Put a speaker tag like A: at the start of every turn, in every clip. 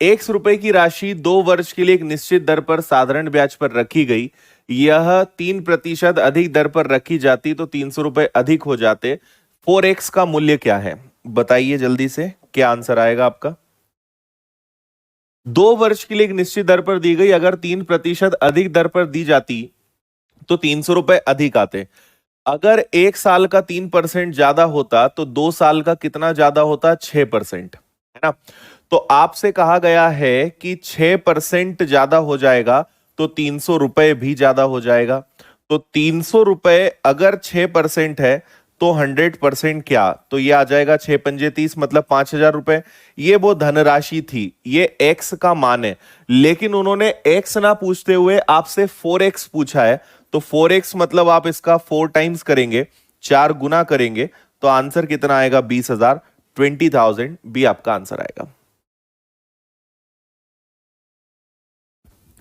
A: ₹1 की राशि 2 वर्ष के लिए एक निश्चित दर पर साधारण ब्याज पर रखी गई। यह 3% अधिक दर पर रखी जाती तो ₹300 अधिक हो जाते। 4x का मूल्य क्या है? बताइए जल्दी से, क्या आंसर आएगा आपका? 2 वर्ष के लिए एक निश्चित दर पर दी गई, अगर 3% अधिक दर पर दी जाती तो ₹300 अधिक आते। अगर 1 साल का 3% ज्यादा होता तो 2 साल का कितना ज्यादा होता? 6%, है ना? तो आपसे कहा गया है कि 6% ज्यादा हो जाएगा तो ₹300 भी ज्यादा हो जाएगा। तो ₹300 अगर 6% है तो 100% क्या? तो ये आ जाएगा 6×5 = 5,000 रुपए। ये वो धनराशि थी, ये एक्स का मान है, लेकिन उन्होंने एक्स ना पूछते हुए आपसे 4x पूछा है। तो 4x मतलब आप इसका 4 टाइम्स करेंगे, 4 गुना करेंगे, तो आंसर कितना आएगा? 20,000, 20,000 बी आपका आंसर आएगा।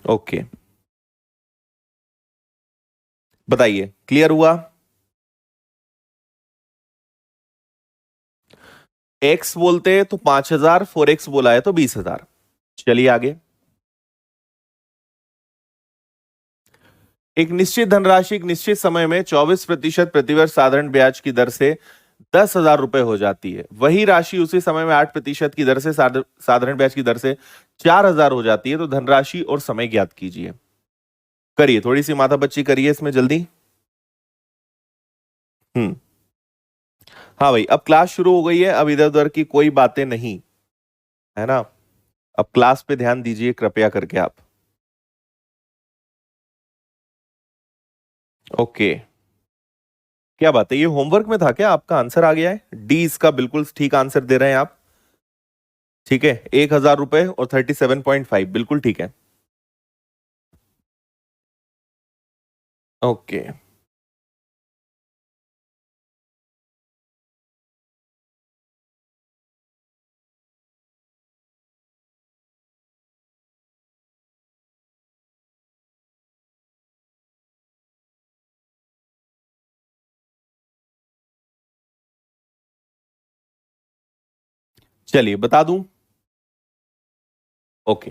A: ओके, बताइए, क्लियर हुआ? एक्स बोलते तो 5,000, 4x बोला है तो 20,000। चलिए आगे। एक निश्चित धनराशि एक निश्चित समय में 24% प्रतिवर्ष साधारण ब्याज की दर से 10,000 रुपए हो जाती है। वही राशि उसी समय में 8% की दर से साधारण ब्याज की दर से 4,000 हो जाती है। तो धनराशि और समय ज्ञात कीजिए। करिए, थोड़ी सी माथा बच्ची करिए इसमें जल्दी। हम्म। हाँ भाई, अब क्लास शुरू हो गई है, अब इधर उधर की कोई बातें नहीं, है ना? अब क्लास पे ध्यान दीजिए कृपया करके आप। ओके, क्या बात है, ये होमवर्क में था क्या? आपका आंसर आ गया है डी, इसका बिल्कुल ठीक आंसर दे रहे हैं आप। ठीक है, 1,000 रुपए और 37.5 बिल्कुल ठीक है। ओके, चलिए बता दूं। ओके,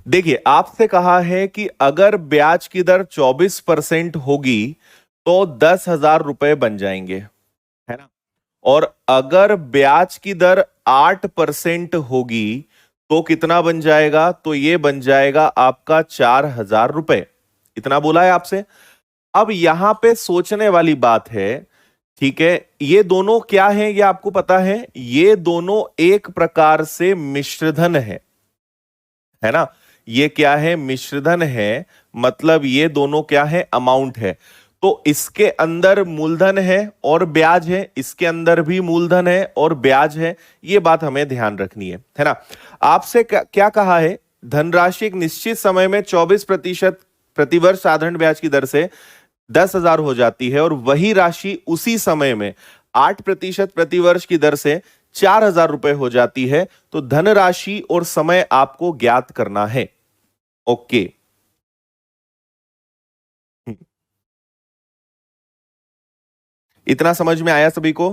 A: देखिए आपसे कहा है कि अगर ब्याज की दर 24% होगी तो 10,000 रुपए बन जाएंगे, है ना? और अगर ब्याज की दर 8% होगी तो कितना बन जाएगा? तो ये बन जाएगा आपका 4,000 रुपए। इतना बोला है आपसे। अब यहां पे सोचने वाली बात है, ठीक है, ये दोनों क्या है ये आपको पता है? ये दोनों एक प्रकार से मिश्रधन है ना? ये क्या है? मिश्रधन है। मतलब ये दोनों क्या है? अमाउंट है। तो इसके अंदर मूलधन है और ब्याज है, इसके अंदर भी मूलधन है और ब्याज है। ये बात हमें ध्यान रखनी है ना? आपसे क्या कहा है? धनराशि एक निश्चित समय में 24% प्रतिवर्ष साधारण ब्याज की दर से 10,000 हो जाती है और वही राशि उसी समय में 8% प्रतिवर्ष की दर से 4,000 रुपए हो जाती है। तो धनराशि और समय आपको ज्ञात करना है। ओके, इतना समझ में आया सभी को?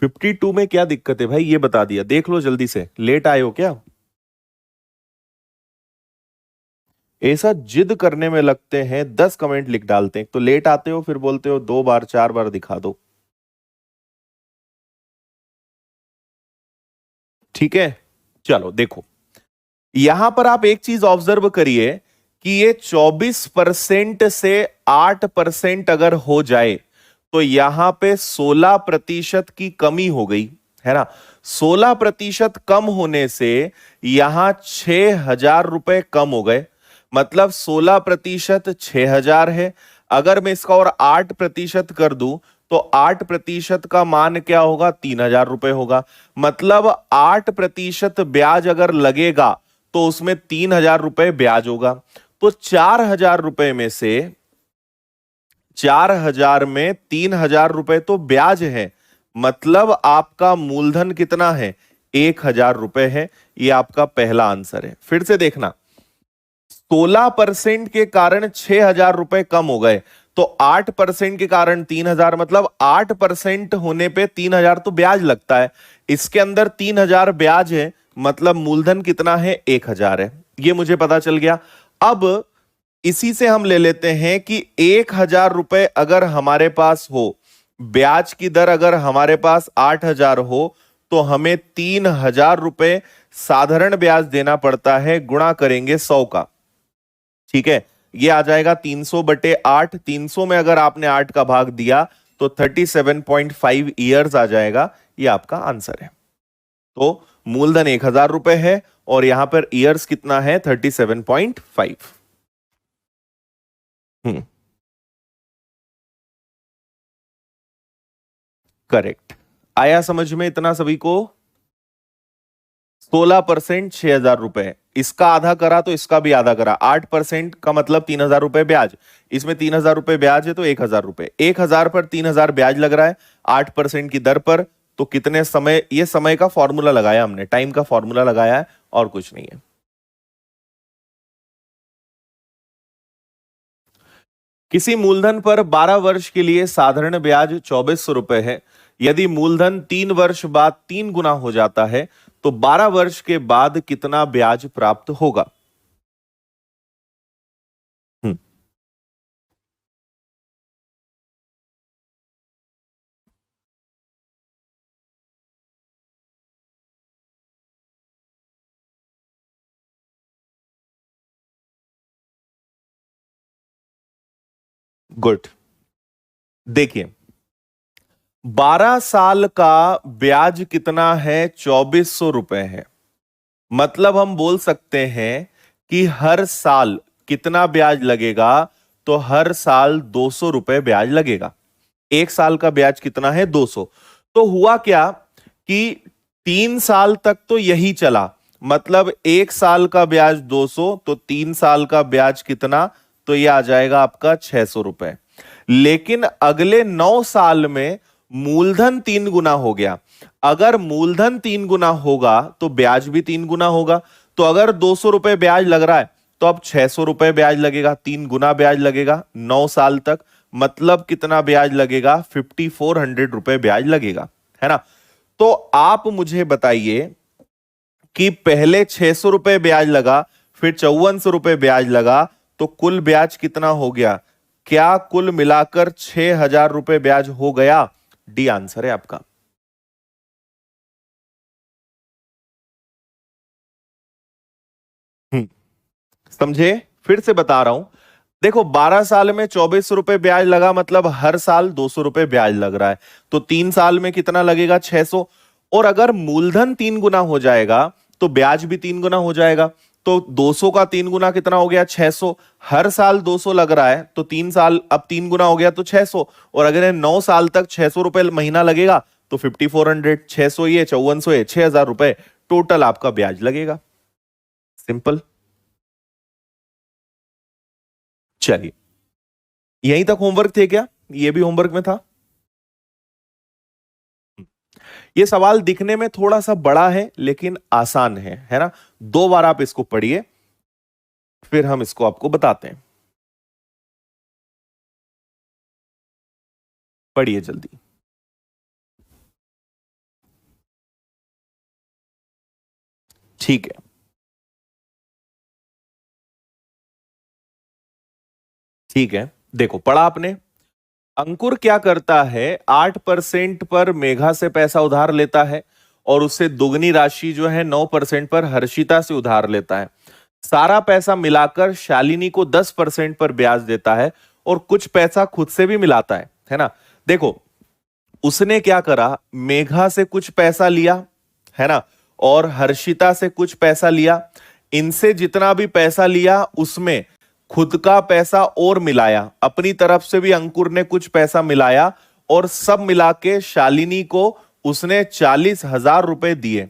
A: 52 में क्या दिक्कत है भाई, ये बता दिया। देख लो जल्दी से, लेट आए हो क्या? ऐसा जिद करने में लगते हैं, 10 कमेंट लिख डालते हैं, तो लेट आते हो फिर बोलते हो 2 बार 4 बार दिखा दो। ठीक है, चलो देखो, यहां पर आप एक चीज ऑब्जर्व करिए कि ये 24% से 8% अगर हो जाए तो यहां पे 16% की कमी हो गई, है ना? 16% कम होने से यहां 6,000 रुपए कम हो गए। मतलब 16% 6,000 है। अगर मैं इसका और 8% कर दूं तो 8% का मान क्या होगा? 3,000 रुपए होगा। मतलब 8% ब्याज अगर लगेगा तो उसमें 3,000 रुपए ब्याज होगा। तो 4,000 रुपए में से 4,000 में 3,000 रुपए तो ब्याज है। मतलब आपका मूलधन कितना है? 1,000 रुपए है। ये आपका पहला आंसर है। फिर से देखना, 16% के कारण 6,000 रुपए कम हो गए। तो 8% के कारण 3,000, मतलब 8% होने पे 3,000 तो ब्याज लगता है। इसके अंदर 3,000 ब्याज है, मतलब मूलधन कितना है? 1,000 है। ये मुझे पता चल गया। अब इसी से हम ले लेते हैं कि 1,000 रुपए अगर हमारे पास हो, ब्याज की दर अगर हमारे पास 8,000 हो, तो हमें 3,000 रुपए साधारण ब्याज देना पड़ता है, गुणा करेंगे 100 का। ठीक है, ये आ जाएगा 300/8। 300 में अगर आपने 8 का भाग दिया तो 37.5 ईयर्स आ जाएगा। ये आपका आंसर है। तो मूलधन 1,000 रुपए है और यहां पर ईयर्स कितना है? 37.5। करेक्ट। आया समझ में इतना सभी को? 16% 6,000 रुपए, इसका आधा करा तो इसका भी आधा करा। 8% का मतलब 3,000 रुपए ब्याज, इसमें 3,000 रुपए ब्याज है तो 1,000 रुपए। 1,000 पर 3,000 ब्याज लग रहा है 8% की दर पर। तो कितने समय, ये समय का फॉर्मूला लगाया हमने, टाइम का फॉर्मूला लगाया है और कुछ नहीं है। किसी मूलधन पर 12 वर्ष के लिए साधारण ब्याज 2,400 रुपए है। यदि मूलधन 3 वर्ष बाद 3 गुना हो जाता है तो 12 वर्ष के बाद कितना ब्याज प्राप्त होगा? हम्म, गुड। देखिए, 12 साल का ब्याज कितना है? 2,400 रुपए है। मतलब हम बोल सकते हैं कि हर साल कितना ब्याज लगेगा? तो हर साल 200 रुपए ब्याज लगेगा। एक साल का ब्याज कितना है? 200। तो हुआ क्या कि 3 साल तक तो यही चला, मतलब एक साल का ब्याज 200, तो 3 साल का ब्याज कितना? तो यह आ जाएगा आपका 600 रुपए। लेकिन अगले 9 साल में मूलधन 3 गुना हो गया। अगर मूलधन 3 गुना होगा तो ब्याज भी 3 गुना होगा। तो अगर 200 रुपए ब्याज लग रहा है तो अब 600 रुपए ब्याज लगेगा, 3 गुना ब्याज लगेगा 9 साल तक। मतलब कितना ब्याज लगेगा? 5,400 रुपए ब्याज लगेगा, है ना? तो आप मुझे बताइए कि पहले 600 रुपए ब्याज लगा, फिर 5,400 रुपए ब्याज लगा, तो कुल ब्याज कितना हो गया? क्या कुल मिलाकर 6,000 रुपए ब्याज हो गया? डी आंसर है आपका। हम्म, समझे? फिर से बता रहा हूं। देखो, 12 साल में 2,400 रुपए ब्याज लगा, मतलब हर साल 200 रुपए ब्याज लग रहा है। तो 3 साल में कितना लगेगा? 600। और अगर मूलधन 3 गुना हो जाएगा तो ब्याज भी 3 गुना हो जाएगा। तो 200 का 3 गुना कितना हो गया? 600। हर साल 200 लग रहा है तो 3 साल अब 3 गुना हो गया तो 600। और अगर 9 साल तक 600 रुपए महीना लगेगा तो 5,400, 600 ये 5,400 ये 6,000 रुपए टोटल आपका ब्याज लगेगा। सिंपल। चलिए, यहीं तक होमवर्क थे क्या? ये भी होमवर्क में था। ये सवाल दिखने में थोड़ा सा बड़ा है लेकिन आसान है ना? 2 बार आप इसको पढ़िए, फिर हम इसको आपको बताते हैं। पढ़िए जल्दी। ठीक है, ठीक है। देखो, पढ़ा आपने। अंकुर क्या करता है? 8% पर मेघा से पैसा उधार लेता है और उससे दुगनी राशि जो है 9% पर हर्षिता से उधार लेता है। सारा पैसा मिलाकर शालिनी को 10% पर ब्याज देता है और कुछ पैसा खुद से भी मिलाता है ना? देखो, उसने क्या करा? मेघा से कुछ पैसा लिया, है ना, और हर्षिता से कुछ पैसा लिया। इनसे जितना भी पैसा लिया उसमें खुद का पैसा और मिलाया, अपनी तरफ से भी अंकुर ने कुछ पैसा मिलाया, और सब मिला के शालिनी को उसने 40,000 रुपए दिए,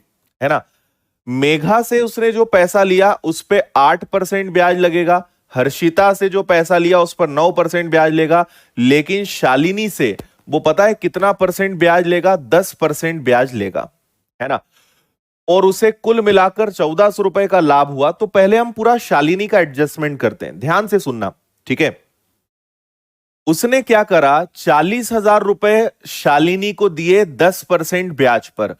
A: है ना? मेघा से उसने जो पैसा लिया उस पे 8% ब्याज लगेगा, हर्षिता से जो पैसा लिया उस पर 9% ब्याज लेगा, लेकिन शालिनी से वो पता है कितना परसेंट ब्याज लेगा? 10% ब्याज लेगा, है ना? और उसे कुल मिलाकर 1,400 रुपए का लाभ हुआ। तो पहले हम पूरा शालिनी का एडजस्टमेंट करते हैं, ध्यान से सुनना, ठीक है? उसने क्या करा, 40,000 रुपए शालिनी को दिए 10% ब्याज पर।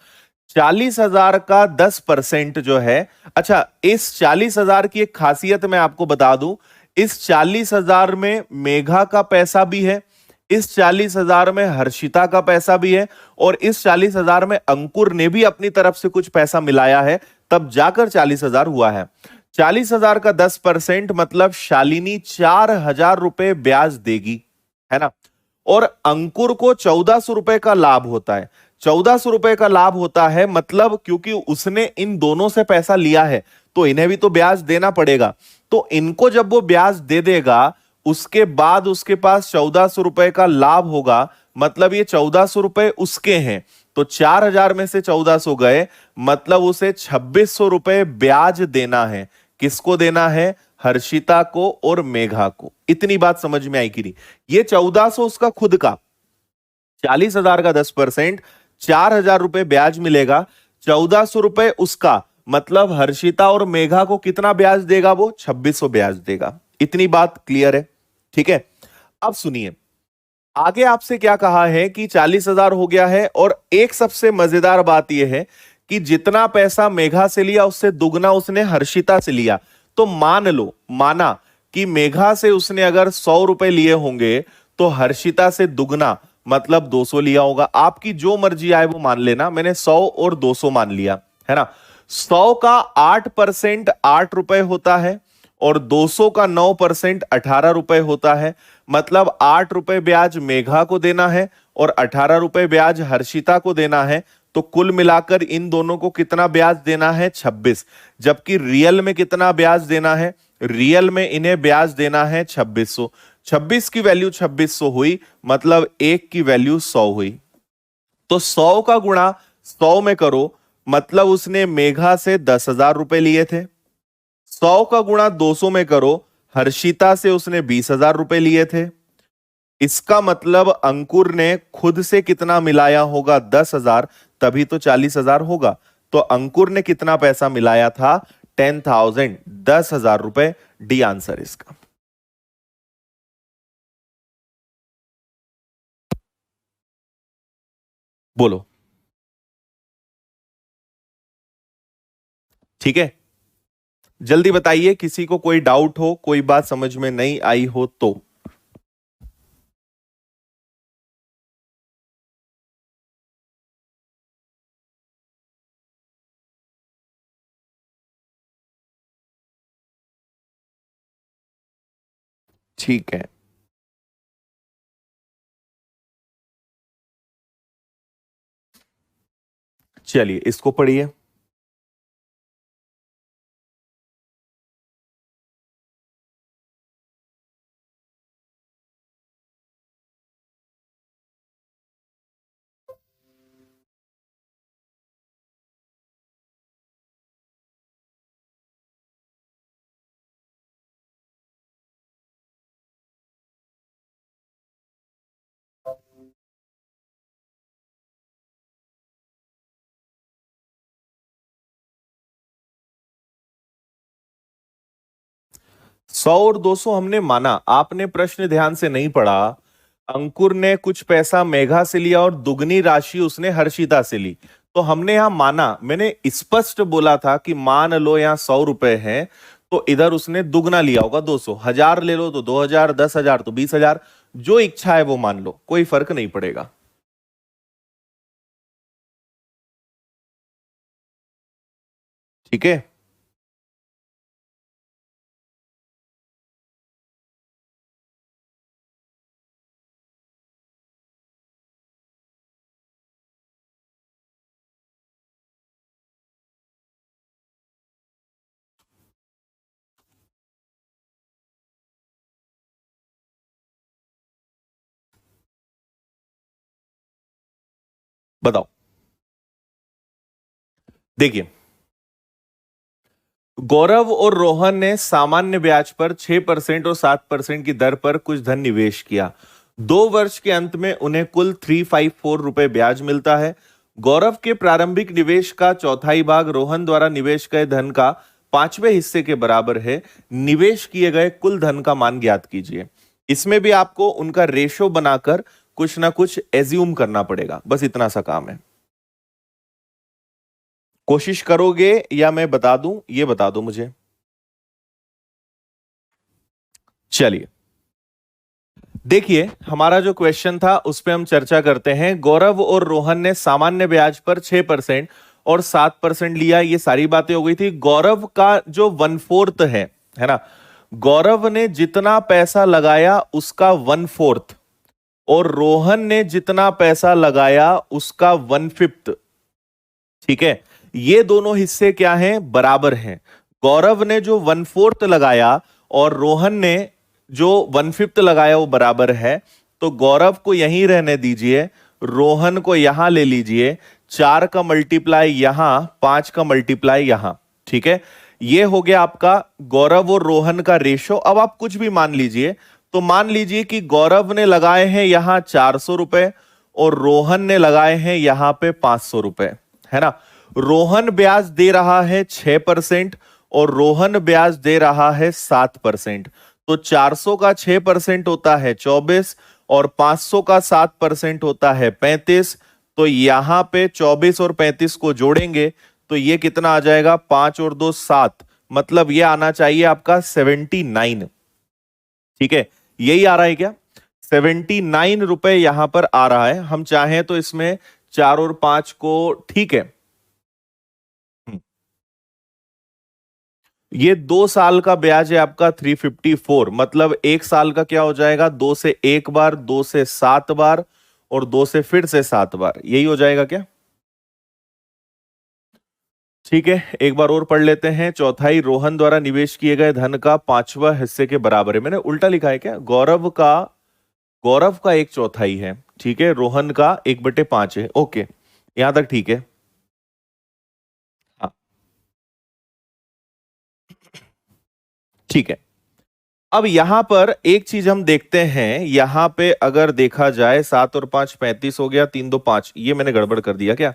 A: 40,000 का 10% जो है, अच्छा इस 40,000 की एक खासियत मैं आपको बता दूं, इस 40,000 में मेघा का पैसा भी है, इस 40,000 में हर्षिता का पैसा भी है, और इस 40,000 में अंकुर ने भी अपनी तरफ से कुछ पैसा मिलाया है, तब जाकर 40,000 हुआ है। 40,000 का 10% मतलब शालिनी 4,000 रुपए ब्याज देगी, है ना। और अंकुर को 1,400 रुपए का लाभ होता है। 1,400 रुपए का लाभ होता है मतलब क्योंकि उसने इन दोनों से पैसा लिया है तो इन्हें भी तो ब्याज देना पड़ेगा। तो इनको जब वो ब्याज दे देगा उसके बाद उसके पास 1,400 रुपए का लाभ होगा, मतलब ये 1,400 रुपए उसके हैं। तो 4,000 में से 1,400 गए, मतलब उसे 2,600 रुपए ब्याज देना है। किसको देना है? हर्षिता को और मेघा को। इतनी बात समझ में आई कि नहीं? ये 1,400 उसका खुद का, 40,000 का 10%, 4,000 रुपए ब्याज मिलेगा, 1,400 रुपए उसका, मतलब हर्षिता और मेघा को कितना ब्याज देगा? वो 2,600 ब्याज देगा। इतनी बात क्लियर है? ठीक है। अब सुनिए आगे आपसे क्या कहा है कि 40,000 हो गया है, और एक सबसे मजेदार बात यह है कि जितना पैसा मेघा से लिया उससे दुगना उसने हर्षिता से लिया। तो मान लो, माना कि मेघा से उसने अगर 100 रुपए लिए होंगे तो हर्षिता से दुगना मतलब 200 लिया होगा। आपकी जो मर्जी आए वो मान लेना, मैंने 100 और 200 मान लिया, है ना। 100 का 8% 8 रुपए होता है, और 200 का 9% 18 रुपए होता है। मतलब 8 रुपए ब्याज मेघा को देना है और 18 रुपए ब्याज हर्षिता को देना है। तो कुल मिलाकर इन दोनों को कितना ब्याज देना है? 26। जबकि रियल में कितना ब्याज देना है? रियल में इन्हें ब्याज देना है 2,600। 26 की वैल्यू 2,600 हुई, मतलब 1 की वैल्यू 100 हुई। तो 100 का गुणा 100 में करो, मतलब उसने मेघा से 10,000 रुपए लिए थे। 100 का गुणा 200 में करो, हर्षिता से उसने 20,000 रुपए लिए थे। इसका मतलब अंकुर ने खुद से कितना मिलाया होगा? 10,000, तभी तो 40,000 होगा। तो अंकुर ने कितना पैसा मिलाया था? 10,000, 10,000 रुपए। डी आंसर इसका। बोलो। ठीक है, जल्दी बताइए, किसी को कोई डाउट हो, कोई बात समझ में नहीं आई हो तो। ठीक है, चलिए इसको पढ़िए। सौ और 200 हमने माना, आपने प्रश्न ध्यान से नहीं पढ़ा। अंकुर ने कुछ पैसा मेघा से लिया और दुगनी राशि उसने हर्षिता से ली। तो हमने यहां माना, मैंने स्पष्ट बोला था कि मान लो यहां 100 रुपए हैं तो इधर उसने दुगना लिया होगा 200। 1,000 ले लो तो 2,000, 10,000 तो 20,000। जो इच्छा है वो मान लो, कोई फर्क नहीं पड़ेगा। ठीक है, बताओ। देखिए, गौरव और रोहन ने सामान्य ब्याज पर 6% और 7% की दर पर कुछ धन निवेश किया। 2 वर्ष के अंत में उन्हें कुल 354 रुपए ब्याज मिलता है। गौरव के प्रारंभिक निवेश का चौथाई भाग रोहन द्वारा निवेश गए धन का 5वें हिस्से के बराबर है। निवेश किए गए कुल धन का मान ज्ञात कीजिए। इसमें भी आपको उनका रेशो बनाकर कुछ ना कुछ एज्यूम करना पड़ेगा, बस इतना सा काम है। कोशिश करोगे या मैं बता दूं, ये बता दो मुझे। चलिए देखिए, हमारा जो क्वेश्चन था उस पे हम चर्चा करते हैं। गौरव और रोहन ने सामान्य ब्याज पर 6% और 7% लिया, ये सारी बातें हो गई थी। गौरव का जो 1/4 है ना, गौरव ने जितना पैसा लगाया उसका 1/4 और रोहन ने जितना पैसा लगाया उसका 1/5। ठीक है, ये दोनों हिस्से क्या हैं, बराबर हैं। गौरव ने जो 1/4 लगाया और रोहन ने जो 1/5 लगाया वो बराबर है। तो गौरव को यहीं रहने दीजिए, रोहन को यहां ले लीजिए। 4 का मल्टीप्लाई यहां, 5 का मल्टीप्लाई यहां। ठीक है, ये हो गया आपका गौरव और रोहन का रेशो। अब आप कुछ भी मान लीजिए, तो मान लीजिए कि गौरव ने लगाए हैं यहां 400 रुपए और रोहन ने लगाए हैं यहां पे 500 रुपए, है ना। रोहन ब्याज दे रहा है 6% और रोहन ब्याज दे रहा है 7%। तो 400 का 6% होता है 24 और 500 का 7% होता है 35। तो यहां पे 24 और 35 को जोड़ेंगे तो ये कितना आ जाएगा, 5 और 2 7, मतलब ये आना चाहिए आपका 79। ठीक है, यही आ रहा है क्या, 79 रुपए यहां पर आ रहा है। हम चाहें तो इसमें 4 और 5 को, ठीक है, ये 2 साल का ब्याज है आपका 354, मतलब 1 साल का क्या हो जाएगा, 2 से 1 बार, 2 से 7 बार और 2 से फिर से 7 बार, यही हो जाएगा क्या। ठीक है, एक बार और पढ़ लेते हैं। चौथाई रोहन द्वारा निवेश किए गए धन का 5वां हिस्से के बराबर है। मैंने उल्टा लिखा है क्या, गौरव का 1/4 है, ठीक है, रोहन का 1/5 है। ओके, यहां तक ठीक है। हाँ, ठीक है। अब यहां पर एक चीज हम देखते हैं, यहां पे अगर देखा जाए 7 और 5 35 हो गया, 3 2 5, ये मैंने गड़बड़ कर दिया क्या,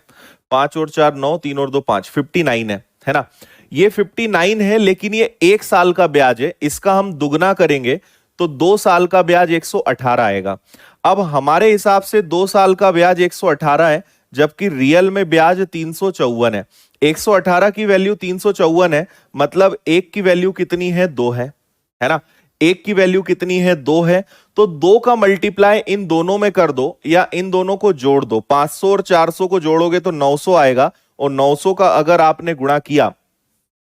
A: 5 और 4 9, 3 और 2 5, 59 है ना। ये 59 है, लेकिन ये 1 साल का ब्याज है, इसका हम दुगना करेंगे तो 2 साल का ब्याज 118 आएगा। अब हमारे हिसाब से 2 साल का ब्याज 118 है, जबकि रियल में ब्याज 354 है। 118 की वैल्यू 354 है, मतलब एक की वैल्यू कितनी है, 2 है ना। एक की वैल्यू कितनी है, 2 है। तो 2 का मल्टीप्लाई इन दोनों में कर दो या इन दोनों को जोड़ दो। 500 और 400 को जोड़ोगे तो 900 आएगा और 900 का अगर आपने गुणा किया,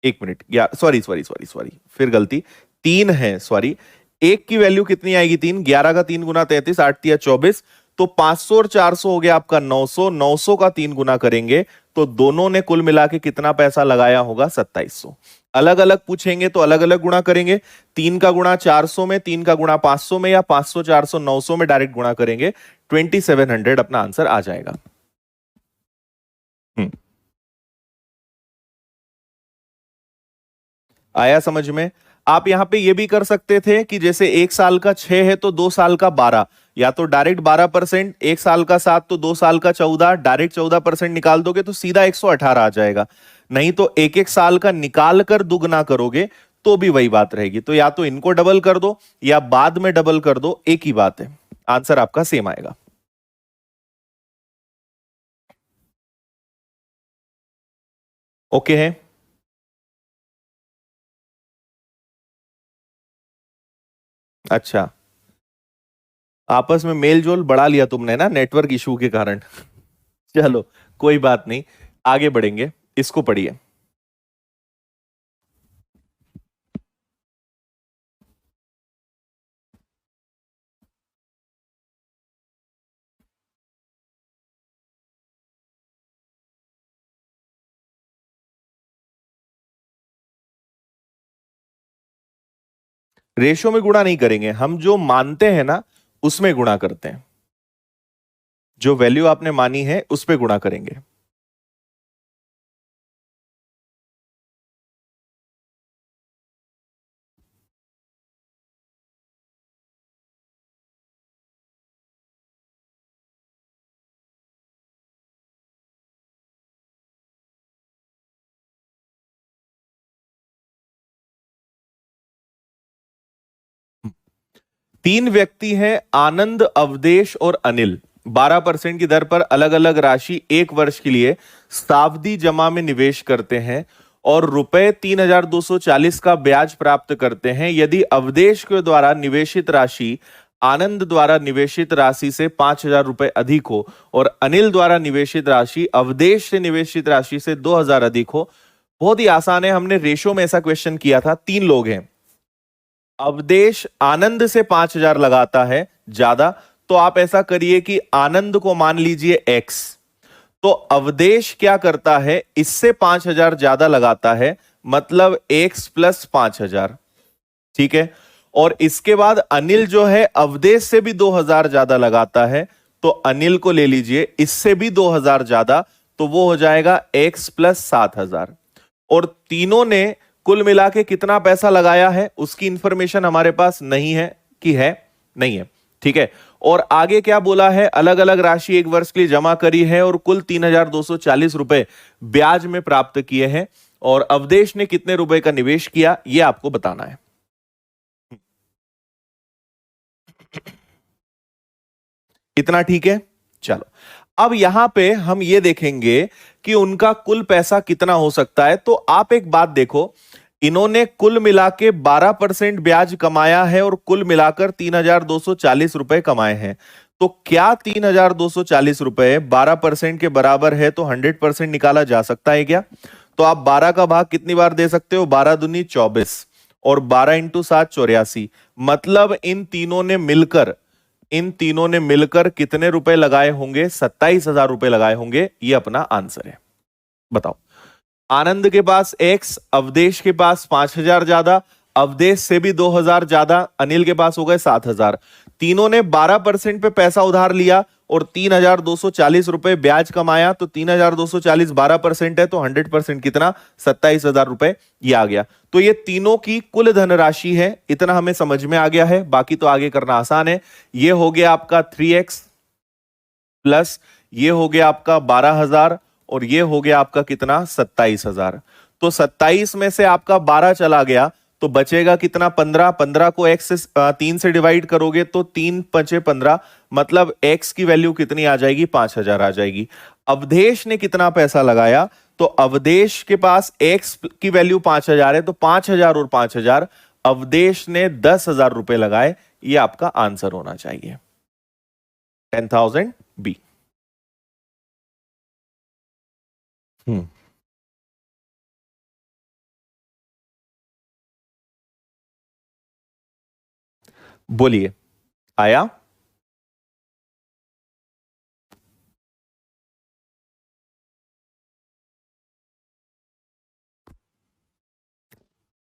A: 1 मिनट, या सॉरी सॉरी सॉरी सॉरी, फिर गलती, 3 है, सॉरी। एक की वैल्यू कितनी आएगी, 3, 11 का 3 गुना 33, 8 तिया 24। तो 500 और 400 हो गया आपका 900, 900 का 3 गुना करेंगे तो दोनों ने कुल मिला के कितना पैसा लगाया होगा, 2700। अलग अलग पूछेंगे तो अलग अलग गुणा करेंगे। 3 का गुणा 400 में, 3 का गुणा 500 में, या 500 400 900 में डायरेक्ट गुणा करेंगे, 2700 अपना आंसर आ जाएगा। हम्म, आया समझ में। आप यहां पे ये भी कर सकते थे कि जैसे 1 साल का 6 है तो 2 साल का 12, या तो डायरेक्ट 12%, 1 साल का 7 तो 2 साल का 14, डायरेक्ट 14% निकाल दोगे तो सीधा 118 आ जाएगा। नहीं तो एक एक साल का निकाल कर दुगना करोगे तो भी वही बात रहेगी। तो या तो इनको डबल कर दो या बाद में डबल कर दो, एक ही बात है, आंसर आपका सेम आएगा। ओके है। अच्छा, आपस में मेल जोल बढ़ा लिया तुमने ना, नेटवर्क इशू के कारण। चलो, कोई बात नहीं, आगे बढ़ेंगे। इसको पढ़िए। रेशो में गुणा नहीं करेंगे हम, जो मानते हैं ना उसमें गुणा करते हैं। जो वैल्यू आपने मानी है उस पे गुणा करेंगे। तीन व्यक्ति हैं, आनंद, अवधेश और अनिल। 12% की दर पर अलग अलग राशि 1 वर्ष के लिए सावधि जमा में निवेश करते हैं और रुपए 3,240 का ब्याज प्राप्त करते हैं यदि अवधेश के द्वारा निवेशित राशि आनंद द्वारा निवेशित राशि से 5,000 रुपए अधिक हो और अनिल द्वारा निवेशित राशि अवधेश से निवेशित राशि से 2,000 अधिक हो। बहुत ही आसान है, हमने रेशो में ऐसा क्वेश्चन किया था। 3 लोग हैं, अवधेश आनंद से 5,000 लगाता है ज्यादा, तो आप ऐसा करिए कि आनंद को मान लीजिए x, तो अवधेश क्या करता है, इससे 5,000 ज्यादा लगाता है, मतलब x प्लस 5,000। ठीक है। और इसके बाद अनिल जो है अवधेश से भी 2,000 ज्यादा लगाता है, तो अनिल को ले लीजिए, इससे भी 2,000 ज्यादा, तो वो हो जाएगा x प्लस 7,000। और तीनों ने कुल मिला के कितना पैसा लगाया है उसकी इंफॉर्मेशन हमारे पास नहीं है कि है नहीं है। ठीक है। और आगे क्या बोला है, अलग अलग राशि 1 वर्ष के लिए जमा करी है और कुल 3,240 रुपए ब्याज में प्राप्त किए हैं और अवधेश ने कितने रुपए का निवेश किया यह आपको बताना है। इतना ठीक है। चलो अब यहां पे हम ये देखेंगे कि उनका कुल पैसा कितना हो सकता है। तो आप एक बात देखो, इन्होंने कुल मिला के 12% ब्याज कमाया है और कुल मिलाकर 3,240 रुपए कमाए हैं। तो क्या 3,240 रुपए 12% के बराबर है तो 100% निकाला जा सकता है क्या? तो आप 12 का भाग कितनी बार दे सकते हो, 12 दूनी 24 और 12 इंटू 7 84। मतलब इन तीनों ने मिलकर कितने रुपए लगाए होंगे, 27,000 रुपए लगाए होंगे। ये अपना आंसर है। बताओ, आनंद के पास x, अवधेश के पास 5,000 ज्यादा, अवधेश से भी 2,000 ज्यादा, अनिल के पास हो गए 7,000। तीनों ने 12% पे पैसा उधार लिया और 3,240 रुपए ब्याज कमाया। तो 3,240 12% है तो 100% कितना, 27,000 रुपए ये आ गया। तो ये तीनों की कुल धनराशि है। इतना हमें समझ में आ गया है, बाकी तो आगे करना आसान है। ये हो गया आपका 3x प्लस ये हो गया आपका 12,000 और ये हो गया आपका कितना, 27,000। तो 27 में से आपका 12 चला गया तो बचेगा कितना, 15। 15 को x से 3 से डिवाइड करोगे तो 3 5 15, मतलब x की वैल्यू कितनी आ जाएगी, 5,000 आ जाएगी। अवधेश ने कितना पैसा लगाया, तो अवधेश के पास x की वैल्यू 5,000 है, तो 5,000 और 5,000, अवधेश ने 10,000 रुपए लगाए। ये आपका आंसर होना चाहिए, 10,000 बी। बोलिए, आया?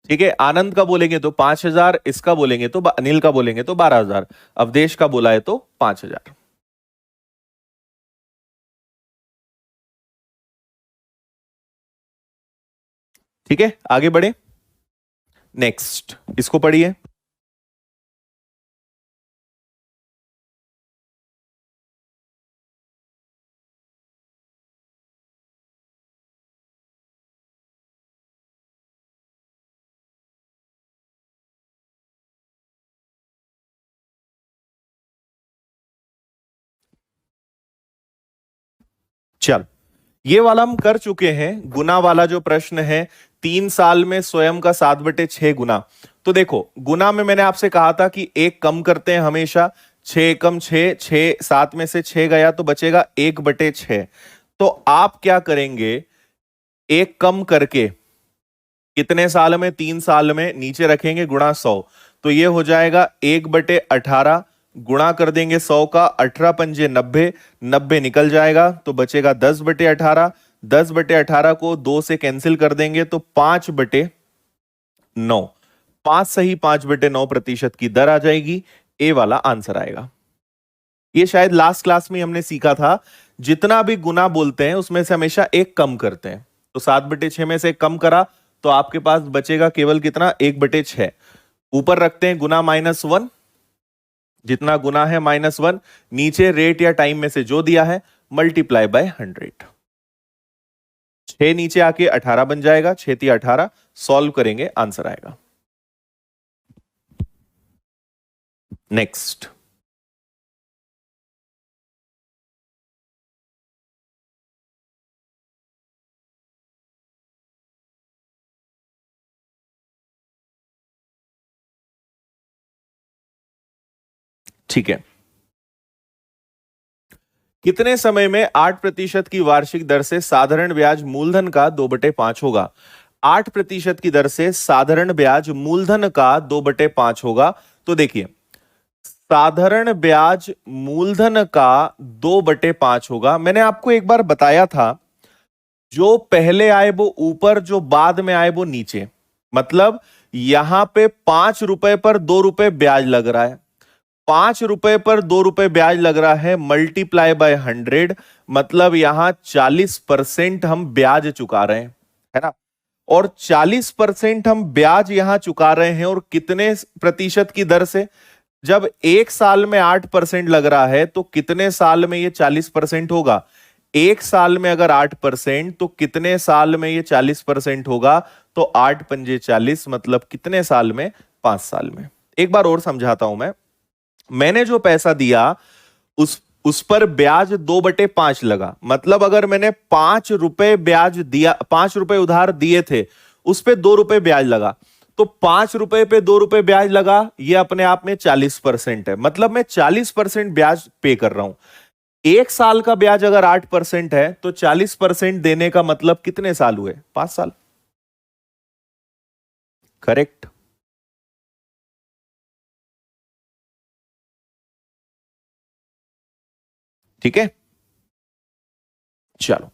A: ठीक है। आनंद का बोलेंगे तो 5,000, इसका बोलेंगे तो अनिल का बोलेंगे तो 12,000, अवधेश का बोला है तो 5,000। ठीक है, आगे बढ़े। नेक्स्ट इसको पढ़िए। चल, ये वाला हम कर चुके हैं। गुना वाला जो प्रश्न है, 3 साल में स्वयं का 7/6 गुना। तो देखो, गुना में मैंने आपसे कहा था कि एक कम करते हैं हमेशा, 6 कम 6, 6 7 में से 6 गया तो बचेगा 1/6। तो आप क्या करेंगे, एक कम करके कितने साल में, 3 साल में, नीचे रखेंगे गुणा 100। तो ये हो जाएगा 1/18, गुणा कर देंगे 100 का, 18 पंजे 90, 90 निकल जाएगा तो बचेगा 10/18। 10/18 को 2 से कैंसिल कर देंगे तो 5/9, 5 सही 5/9% की दर आ जाएगी। ए वाला आंसर आएगा। ये शायद लास्ट क्लास में हमने सीखा था, जितना भी गुना बोलते हैं उसमें से हमेशा एक कम करते हैं। तो 7/6 में से कम करा तो आपके पास बचेगा केवल कितना, 1/6। ऊपर रखते हैं गुना -1, जितना गुना है -1, नीचे रेट या टाइम में से जो दिया है मल्टीप्लाई बाय 100। 6 नीचे आके 18 बन जाएगा, 6 3 18, सॉल्व करेंगे आंसर आएगा। नेक्स्ट। ठीक है। कितने समय में 8% की वार्षिक दर से साधारण ब्याज मूलधन का 2/5 होगा? 8% की दर से साधारण ब्याज मूलधन का 2/5 होगा। तो देखिए, साधारण ब्याज मूलधन का 2/5 होगा। मैंने आपको एक बार बताया था, जो पहले आए वो ऊपर, जो बाद में आए वो नीचे। मतलब यहां पे 5 रुपए पर 2 रुपए ब्याज लग रहा है। 5 रुपए पर 2 रुपए ब्याज लग रहा है, मल्टीप्लाई बाय 100, मतलब यहां 40% हम ब्याज चुका रहे हैं, है ना। और 40% हम ब्याज यहां चुका रहे हैं, और कितने प्रतिशत की दर से? जब एक साल में 8% लग रहा है, तो कितने साल में ये 40% होगा? एक साल में अगर 8%, तो कितने साल में ये 40% होगा? तो 8×5 = 40, मतलब कितने साल में? 5 साल में। एक बार और समझाता हूं मैं। मैंने जो पैसा दिया, उस पर ब्याज 2/5 लगा। मतलब अगर मैंने 5 रुपए ब्याज दिया, 5 रुपए उधार दिए थे, उस पे 2 रुपए ब्याज लगा, तो 5 रुपए पे 2 रुपए ब्याज लगा, ये अपने आप में 40% है। मतलब मैं 40% ब्याज पे कर रहा हूं। एक साल का ब्याज अगर 8% है, तो 40% देने का मतलब कितने साल हुए? 5 साल। करेक्ट। ठीक है, चलो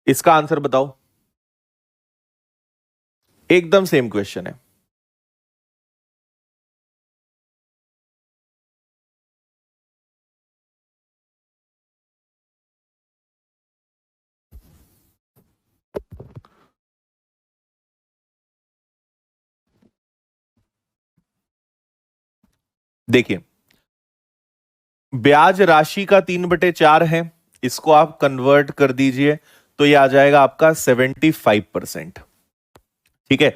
A: इसका आंसर बताओ। एकदम सेम क्वेश्चन है। देखिए, ब्याज राशि का 3/4 है, इसको आप कन्वर्ट कर दीजिए, तो ये आ जाएगा आपका 75%। ठीक है,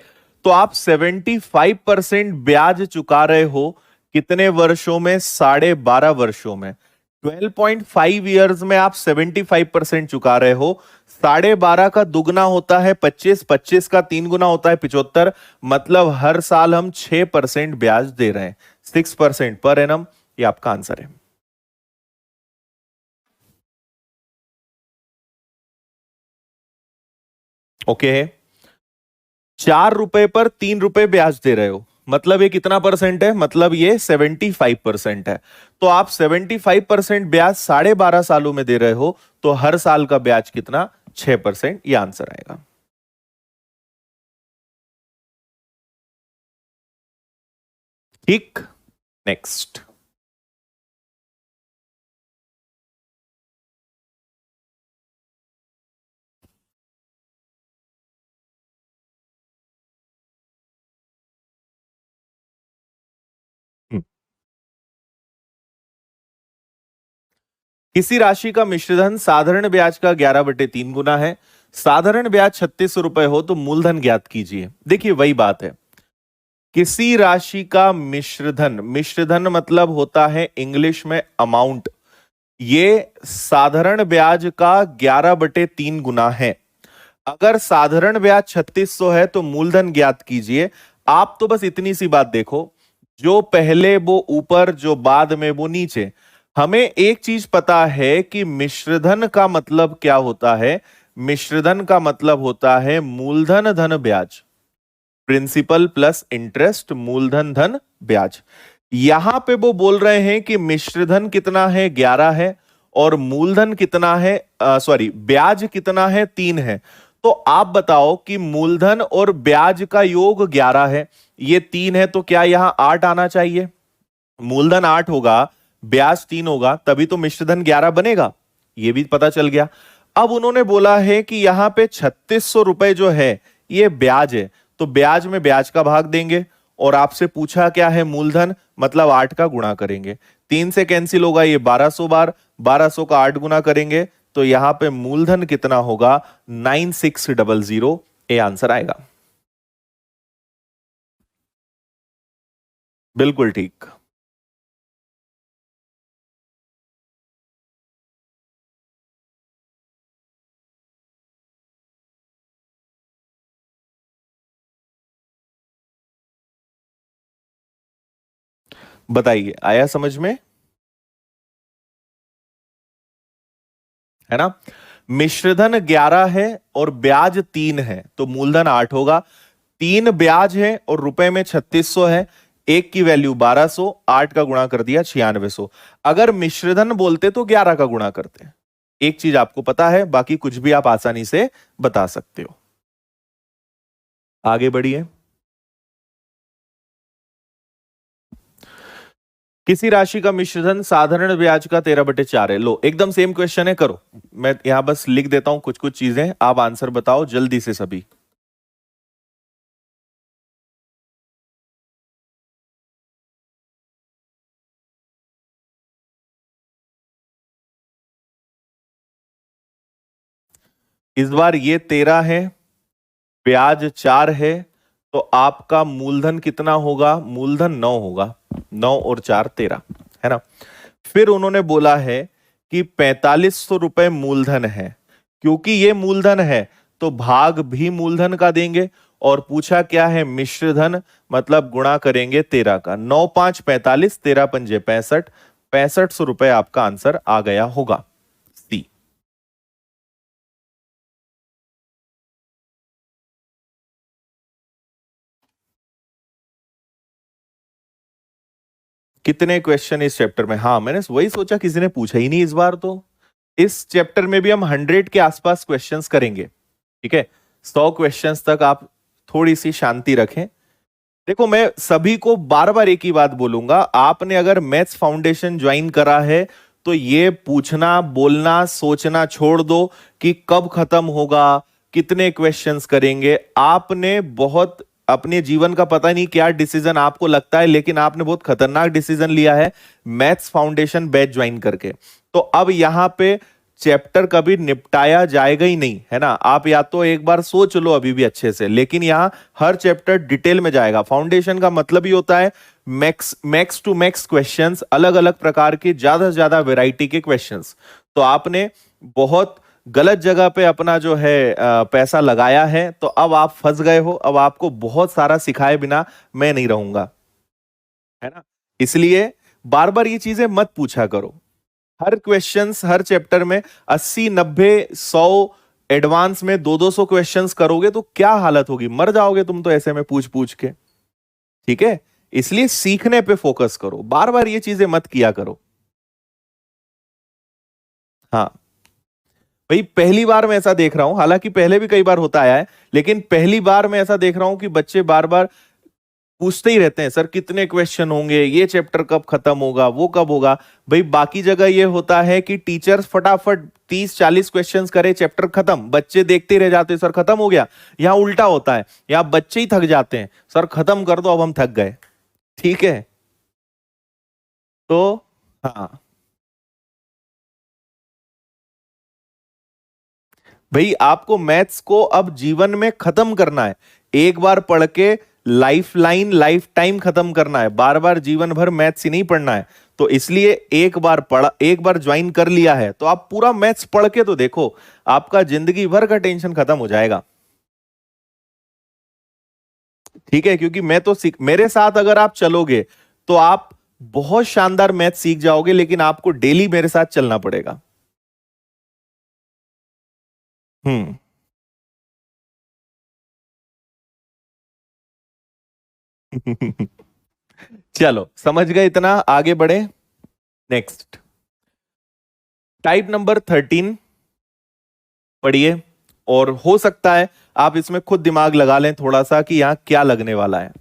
A: तो आप 75% ब्याज चुका रहे हो, कितने वर्षों में? 12.5 वर्षों में। 12.5 ईयर्स में आप 75% चुका रहे हो। 12.5 का दुगना होता है 25, 25 का 3 गुना होता है 75, मतलब हर साल हम 6% ब्याज दे रहे हैं, 6% पर एनम। ये आपका आंसर है। ओके है। 4 रुपए पर 3 रुपए ब्याज दे रहे हो, मतलब ये कितना परसेंट है? मतलब ये 75% है। तो आप 75% ब्याज 12.5 सालों में दे रहे हो, तो हर साल का ब्याज कितना? 6%। ये आंसर आएगा। ठीक, नेक्स्ट। किसी राशि का मिश्रधन साधारण ब्याज का 11/3 गुना है। साधारण ब्याज 3600 रुपए हो, तो मूलधन ज्ञात कीजिए। देखिए, वही बात है। किसी राशि का मिश्रधन, मिश्रधन मतलब होता है इंग्लिश में अमाउंट, ये साधारण ब्याज का 11/3 गुना है। अगर साधारण ब्याज 3600 है, तो मूलधन ज्ञात कीजिए। आप तो बस इतनी सी बात देखो, जो पहले वो ऊपर, जो बाद में वो नीचे। हमें एक चीज पता है कि मिश्रधन का मतलब क्या होता है। मिश्रधन का मतलब होता है मूलधन धन ब्याज, प्रिंसिपल प्लस इंटरेस्ट, मूलधन धन ब्याज। यहां पे वो बोल रहे हैं कि मिश्रधन कितना है? 11 है, और मूलधन कितना है? सॉरी, ब्याज कितना है? 3 है। तो आप बताओ कि मूलधन और ब्याज का योग 11 है, ये 3 है, तो क्या यहां 8 आना चाहिए? मूलधन 8 होगा, ब्याज 3 होगा, तभी तो मिश्रधन 11 बनेगा। ये भी पता चल गया। अब उन्होंने बोला है कि यहां पे 3600 रुपए जो है, ये ब्याज है, तो ब्याज में ब्याज का भाग देंगे। और आपसे पूछा क्या है? मूलधन, मतलब 8 का गुणा करेंगे। 3 से कैंसिल होगा, ये 1200 बार, 1200 का 8 गुना करेंगे, तो यहां पे मूलधन कितना होगा? 9600। ये आंसर आएगा। बिल्कुल ठीक। बताइए, आया समझ में? है ना? मिश्रधन 11 है और ब्याज 3 है, तो मूलधन 8 होगा। 3 ब्याज है और रुपए में 3600 है। एक की वैल्यू 1200, 8 का गुणा कर दिया 9600। अगर मिश्रधन बोलते तो 11 का गुणा करते। एक चीज आपको पता है, बाकी कुछ भी आप आसानी से बता सकते हो। आगे बढ़िए। किसी राशि का मिश्रधन साधारण ब्याज का 13/4 है। लो, एकदम सेम क्वेश्चन है, करो। मैं यहां बस लिख देता हूं कुछ कुछ चीजें, आप आंसर बताओ जल्दी से सभी। इस बार ये 13 है, ब्याज 4 है, तो आपका मूलधन कितना होगा? मूलधन 9 होगा। 9 और 4 13, है ना? फिर उन्होंने बोला है कि 4500 रुपए मूलधन है। क्योंकि ये मूलधन है तो भाग भी मूलधन का देंगे। और पूछा क्या है? मिश्रधन, मतलब गुणा करेंगे 13 का। 9 5 45, 13 पंजे 65, 6500 रुपए आपका आंसर आ गया होगा। सी। कितने क्वेश्चन इस चैप्टर में? हाँ, मैंने वही सोचा किसी ने पूछा ही नहीं इस बार तो। इस चैप्टर में भी हम 100 के आसपास क्वेश्चंस करेंगे। ठीक है, 100 क्वेश्चंस तक आप थोड़ी सी शांति रखें। देखो, मैं सभी को बार बार एक ही बात बोलूंगा, आपने अगर मैथ्स फाउंडेशन ज्वाइन करा है तो ये पूछना, बोलना, सोचना छोड़ दो कि कब खत्म होगा, कितने क्वेश्चंस करेंगे। आपने बहुत अपने जीवन का पता नहीं क्या डिसीजन आपको लगता है, लेकिन आपने बहुत खतरनाक डिसीजन लिया है मैथ्स फाउंडेशन बैच ज्वाइन करके। तो अब यहां पे चैप्टर कभी निपटाया जाएगा ही नहीं, है ना? आप या तो एक बार सोच लो अभी भी अच्छे से, लेकिन यहां हर चैप्टर डिटेल में जाएगा। फाउंडेशन का मतलब ही होता है मैक्स टू मैक्स क्वेश्चंस, अलग अलग प्रकार के, ज्यादा से ज्यादा वैरायटी के क्वेश्चंस। तो आपने बहुत गलत जगह पे अपना जो है पैसा लगाया है, तो अब आप फंस गए हो। अब आपको बहुत सारा सिखाए बिना मैं नहीं रहूंगा, है ना? इसलिए बार बार ये चीजें मत पूछा करो। हर क्वेश्चंस हर चैप्टर में 80 90 100 एडवांस में 200 क्वेश्चंस करोगे तो क्या हालत होगी, मर जाओगे तुम तो ऐसे में पूछ पूछ के। ठीक है, इसलिए सीखने पे फोकस करो, बार बार ये चीजें मत किया करो। हाँ भाई, पहली बार मैं ऐसा देख रहा हूं, हालांकि पहले भी कई बार होता आया है, लेकिन पहली बार मैं ऐसा देख रहा हूं कि बच्चे बार बार पूछते ही रहते हैं, सर कितने क्वेश्चन होंगे, ये चैप्टर कब खत्म होगा, वो कब होगा। भाई बाकी जगह ये होता है कि टीचर्स फटाफट 30 40 क्वेश्चंस करे, चैप्टर खत्म, बच्चे देखते ही रह जाते हैं, सर खत्म हो गया। यहाँ उल्टा होता है, यहाँ बच्चे ही थक जाते हैं, सर खत्म कर दो, अब हम थक गए। ठीक है, तो हाँ भाई, आपको मैथ्स को अब जीवन में खत्म करना है। एक बार पढ़ के लाइफ लाइन, लाइफ टाइम खत्म करना है। बार बार जीवन भर मैथ्स ही नहीं पढ़ना है। तो इसलिए एक बार पढ़ा, एक बार ज्वाइन कर लिया है तो आप पूरा मैथ्स पढ़ के तो देखो, आपका जिंदगी भर का टेंशन खत्म हो जाएगा। ठीक है, क्योंकि मैं तो सीख, मेरे साथ अगर आप चलोगे तो आप बहुत शानदार मैथ सीख जाओगे, लेकिन आपको डेली मेरे साथ चलना पड़ेगा। हम्म। चलो, समझ गए इतना, आगे बढ़े। नेक्स्ट, टाइप नंबर 13 पढ़िए। और हो सकता है आप इसमें खुद दिमाग लगा लें थोड़ा सा कि यहां क्या लगने वाला है।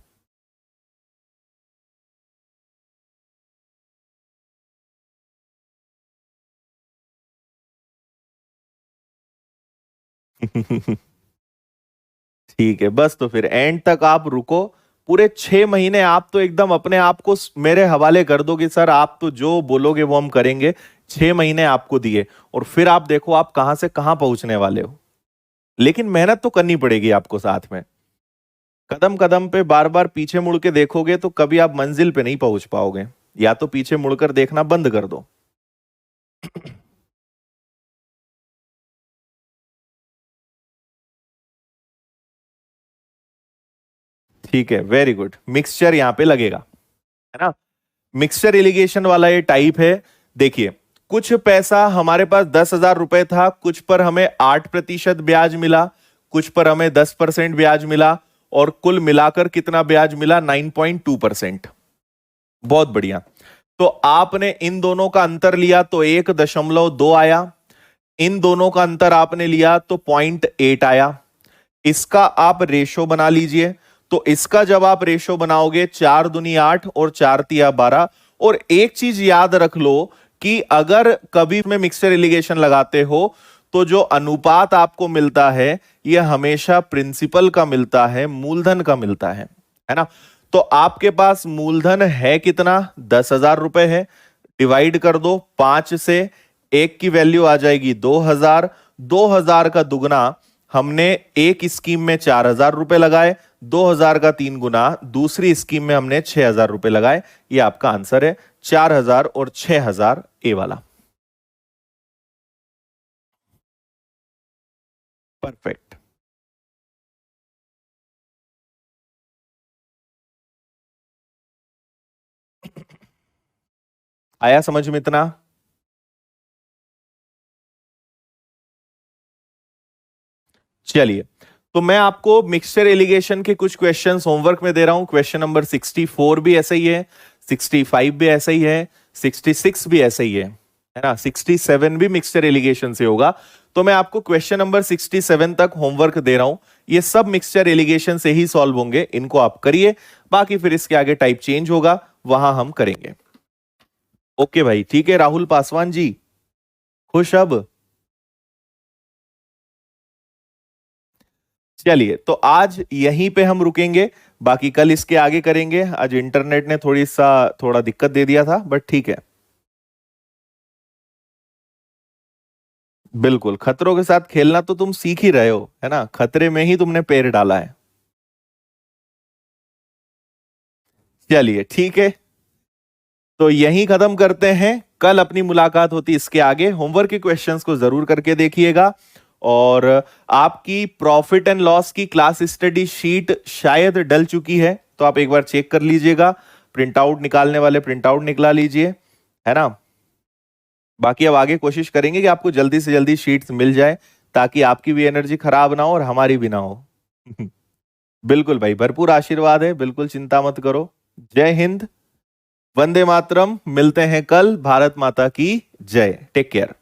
A: ठीक है, बस तो फिर एंड तक आप रुको। पूरे 6 महीने आप तो एकदम अपने आप को मेरे हवाले कर दो कि सर आप तो जो बोलोगे वो हम करेंगे। 6 महीने आपको दिए, और फिर आप देखो आप कहां से कहां पहुंचने वाले हो। लेकिन मेहनत तो करनी पड़ेगी आपको साथ में। कदम कदम पे बार बार पीछे मुड़ के देखोगे तो कभी आप मंजिल पे नहीं पहुंच पाओगे। या तो पीछे मुड़कर देखना बंद कर दो। ठीक है, वेरी गुड, मिक्सचर यहां पे लगेगा, है ना? मिक्सचर इरिगेशन वाला ये टाइप है। देखिए, कुछ पैसा हमारे पास 10,000 रुपए था, कुछ पर हमें 8% ब्याज मिला, कुछ पर हमें 10% ब्याज मिला, और कुल मिलाकर कितना ब्याज मिला? 9.2%। बहुत बढ़िया। तो आपने इन दोनों का अंतर लिया तो 1.2 आया, इन दोनों का अंतर आपने लिया तो 0.8 आया। इसका आप रेशो बना लीजिए। तो इसका जब आप रेशो बनाओगे 4 दूनी 8 और 4 तिया 12। और एक चीज याद रख लो कि अगर कभी में मिक्सचर इरिगेशन लगाते हो तो जो अनुपात आपको मिलता है यह हमेशा प्रिंसिपल का मिलता है, मूलधन का मिलता है ना। तो आपके पास मूलधन है कितना? 10,000 रुपए है। डिवाइड कर दो 5 से, 1 की वैल्यू आ जाएगी 2,000। 2,000 का दुगना हमने एक स्कीम में 4,000 रुपए लगाए, 2,000 का 3 गुना दूसरी स्कीम में हमने 6,000 रुपए लगाए। ये आपका आंसर है, 4,000 और 6,000 ए वाला। परफेक्ट। आया समझ में इतना? चलिए, तो मैं आपको मिक्सचर एलिगेशन के कुछ क्वेश्चंस होमवर्क में दे रहा हूं। क्वेश्चन नंबर 64 भी ऐसा ही है, 65 भी ऐसा ही है, 66 भी ऐसा ही है ना। 67 भी मिक्सचर एलिगेशन से होगा। तो मैं आपको क्वेश्चन नंबर 67 तक होमवर्क दे रहा हूं। ये सब मिक्सचर एलिगेशन से ही सॉल्व होंगे, इनको आप करिए। बाकी फिर इसके आगे टाइप चेंज होगा, वहां हम करेंगे। ओके भाई, ठीक है। राहुल पासवान जी, खुश अब? चलिए, तो आज यहीं पे हम रुकेंगे, बाकी कल इसके आगे करेंगे। आज इंटरनेट ने थोड़ा दिक्कत दे दिया था, बट ठीक है। बिल्कुल, खतरों के साथ खेलना तो तुम सीख ही रहे हो, है ना। खतरे में ही तुमने पैर डाला है। चलिए, ठीक है। तो यहीं खत्म करते हैं, कल अपनी मुलाकात होती इसके आगे। होमवर्क के क्वेश्चंस को जरूर करके देखिएगा। और आपकी प्रॉफिट एंड लॉस की क्लास स्टडी शीट शायद डल चुकी है, तो आप एक बार चेक कर लीजिएगा। प्रिंट आउट निकालने वाले प्रिंट आउट निकला लीजिए, है ना। बाकी अब आगे कोशिश करेंगे कि आपको जल्दी से जल्दी शीट्स मिल जाए, ताकि आपकी भी एनर्जी खराब ना हो और हमारी भी ना हो। बिल्कुल भाई, भरपूर आशीर्वाद है, बिल्कुल चिंता मत करो। जय हिंद, वंदे मातरम। मिलते हैं कल। भारत माता की जय। Take care.